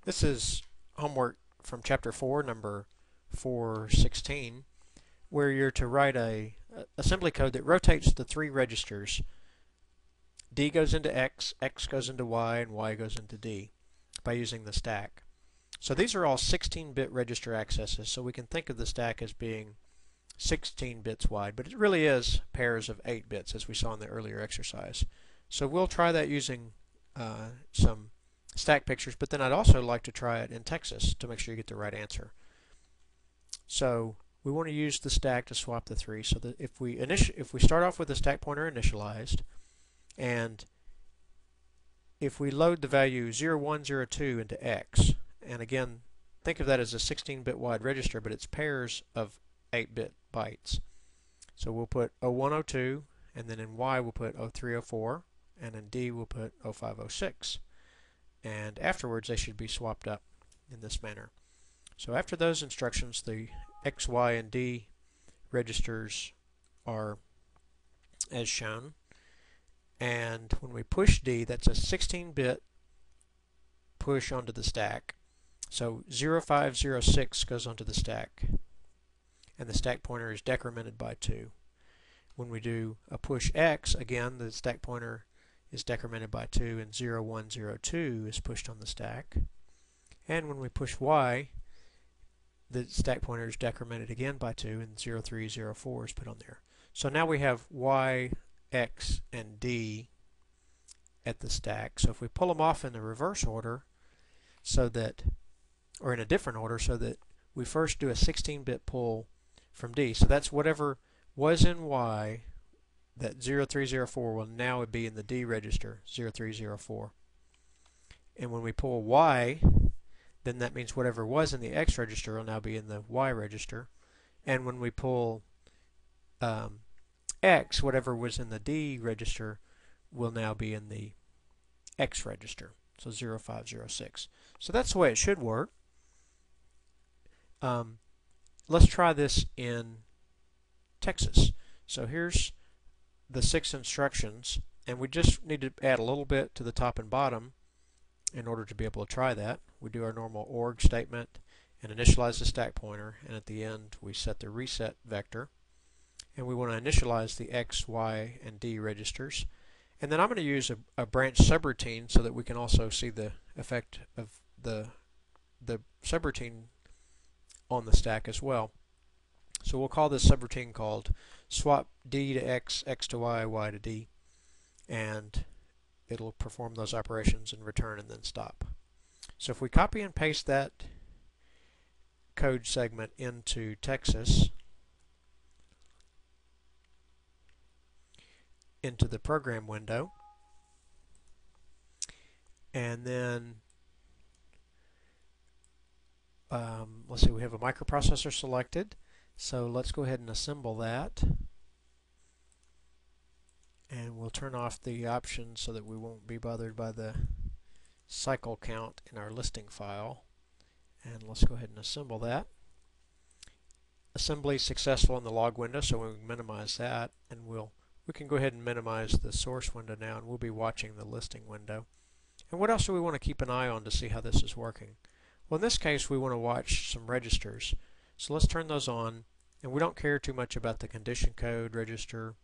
This is homework from chapter 4, number 416, where you're to write a assembly code that rotates the three registers. D goes into X, X goes into Y, and Y goes into D by using the stack. So these are all 16-bit register accesses, so we can think of the stack as being 16 bits wide, but it really is pairs of 8 bits as we saw in the earlier exercise. So we'll try that using some stack pictures, but then I'd also like to try it in Texas to make sure you get the right answer. So we want to use the stack to swap the three, so that if we start off with the stack pointer initialized, and if we load the value 0102 into X, and again, think of that as a 16-bit wide register, but it's pairs of 8-bit bytes. So we'll put 0102, and then in Y we'll put 0304, and in D we'll put 0506. And afterwards they should be swapped up in this manner. So after those instructions, the X, Y, and D registers are as shown. And when we push D, that's a 16-bit push onto the stack. So 0506 goes onto the stack, and the stack pointer is decremented by 2. When we do a push X, again, the stack pointer is decremented by 2, and 0102 is pushed on the stack. And when we push Y, the stack pointer is decremented again by 2, and 0304 is put on there. So now we have Y, X, and D at the stack. So if we pull them off in the reverse order, so that, or in a different order, so that we first do a 16-bit pull from D. So that's whatever was in Y, that 0304 will now be in the D register, 0304. And when we pull Y, then that means whatever was in the X register will now be in the Y register. And when we pull X, whatever was in the D register will now be in the X register, so 0506. So that's the way it should work. Let's try this in Texas. So here's the 6 instructions, and we just need to add a little bit to the top and bottom in order to be able to try that. We do our normal org statement and initialize the stack pointer, and at the end we set the reset vector, and we want to initialize the X, Y, and D registers. And then I'm going to use a branch subroutine so that we can also see the effect of the subroutine on the stack as well. So we'll call this subroutine called swap D to X, X to Y, Y to D, and it'll perform those operations and return and then stop. So if we copy and paste that code segment into Texas, into the program window, and then let's see, we have a microprocessor selected, so let's go ahead and assemble that, and we'll turn off the options so that we won't be bothered by the cycle count in our listing file. And let's go ahead and assemble that. Assembly successful in the log window, so we can minimize that, and we can go ahead and minimize the source window now, and we'll be watching the listing window. And what else do we want to keep an eye on to see how this is working? Well, in this case we want to watch some registers. So let's turn those on, and we don't care too much about the condition code register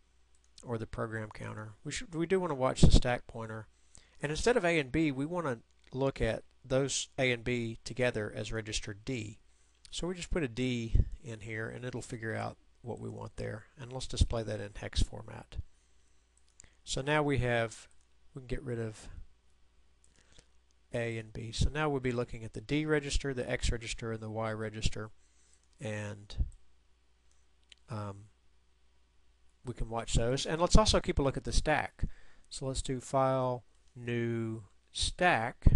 or the program counter. We do want to watch the stack pointer. And instead of A and B, we want to look at those A and B together as register D. So we just put a D in here, and it'll figure out what we want there. And let's display that in hex format. So now we can get rid of A and B. So now we'll be looking at the D register, the X register, and the Y register, and we can watch those. And let's also keep a look at the stack. So let's do File, New, Stack,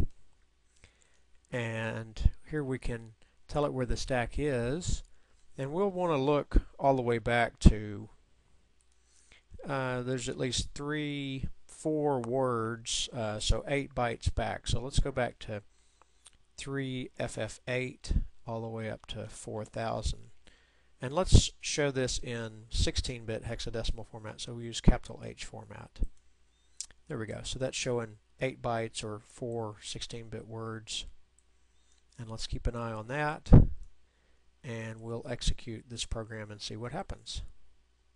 and here we can tell it where the stack is, and we'll want to look all the way back to there's at least 4 words, so 8 bytes back. So let's go back to 3FF8 all the way up to 4000. And let's show this in 16-bit hexadecimal format, so we use capital H format. There we go. So that's showing 8 bytes or 4 16-bit words. And let's keep an eye on that, and we'll execute this program and see what happens.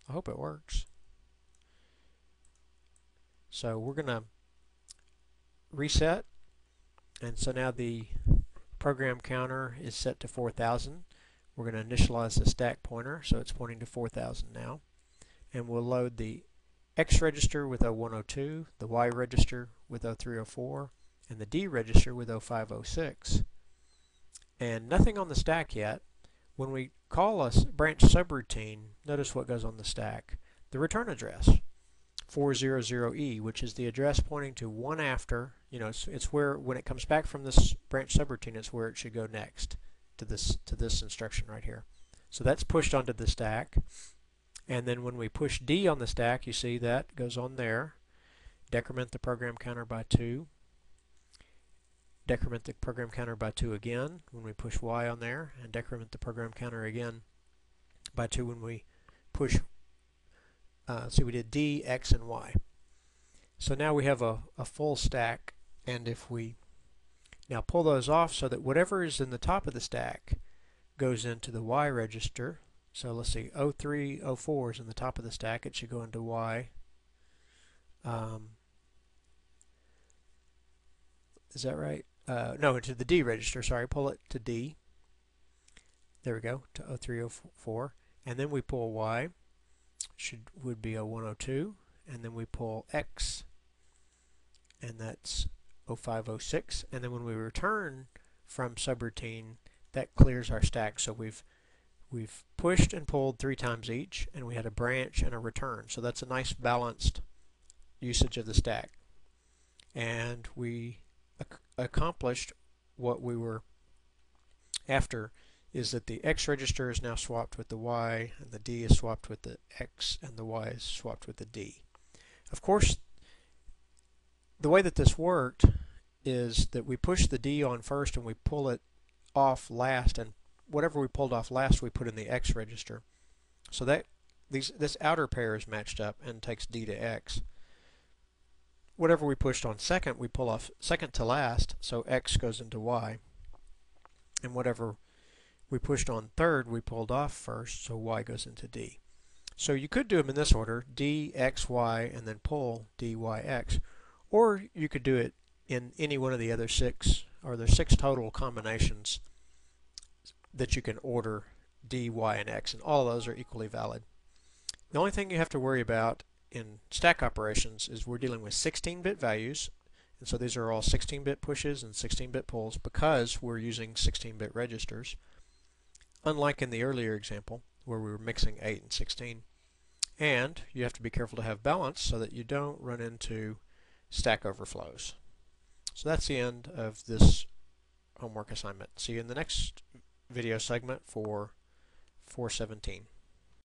I hope it works. So we're going to reset, and so now the program counter is set to 4,000. We're going to initialize the stack pointer, so it's pointing to 4,000 now. And we'll load the X register with 0102, the Y register with 0304, and the D register with 0506. And nothing on the stack yet. When we call a branch subroutine, notice what goes on the stack. The return address, 400E, which is the address pointing to one after, it's where, when it comes back from this branch subroutine, it's where it should go next to this instruction right here. So that's pushed onto the stack. And then when we push D on the stack, you see that goes on there. Decrement the program counter by 2. Decrement the program counter by 2 again when we push Y on there, and decrement the program counter again by 2 when we push, see, we did D, X, and Y. So now we have a full stack, and if we now pull those off so that whatever is in the top of the stack goes into the Y register. So let's see, 03, 04 is in the top of the stack, it should go into Y. Is that right? No, into the D register, sorry, pull it to D. There we go, to 0304. And then we pull Y, would be 0102. And then we pull X, and that's 0506. And then when we return from subroutine, that clears our stack. So we've pushed and pulled 3 times each, and we had a branch and a return. So that's a nice balanced usage of the stack. And we accomplished what we were after, is that the X register is now swapped with the Y, and the D is swapped with the X, and the Y is swapped with the D. Of course, the way that this worked is that we push the D on first and we pull it off last, and whatever we pulled off last we put in the X register. So that this outer pair is matched up and takes D to X. Whatever we pushed on second, we pull off second to last, so X goes into Y. And whatever we pushed on third, we pulled off first, so Y goes into D. So you could do them in this order, D, X, Y, and then pull D, Y, X. Or you could do it in any one of the other 6, or there's 6 total combinations that you can order D, Y, and X, and all of those are equally valid. The only thing you have to worry about in stack operations is we're dealing with 16-bit values, and so these are all 16-bit pushes and 16-bit pulls because we're using 16-bit registers, unlike in the earlier example where we were mixing 8 and 16. And you have to be careful to have balance so that you don't run into stack overflows. So that's the end of this homework assignment. See you in the next video segment for 417.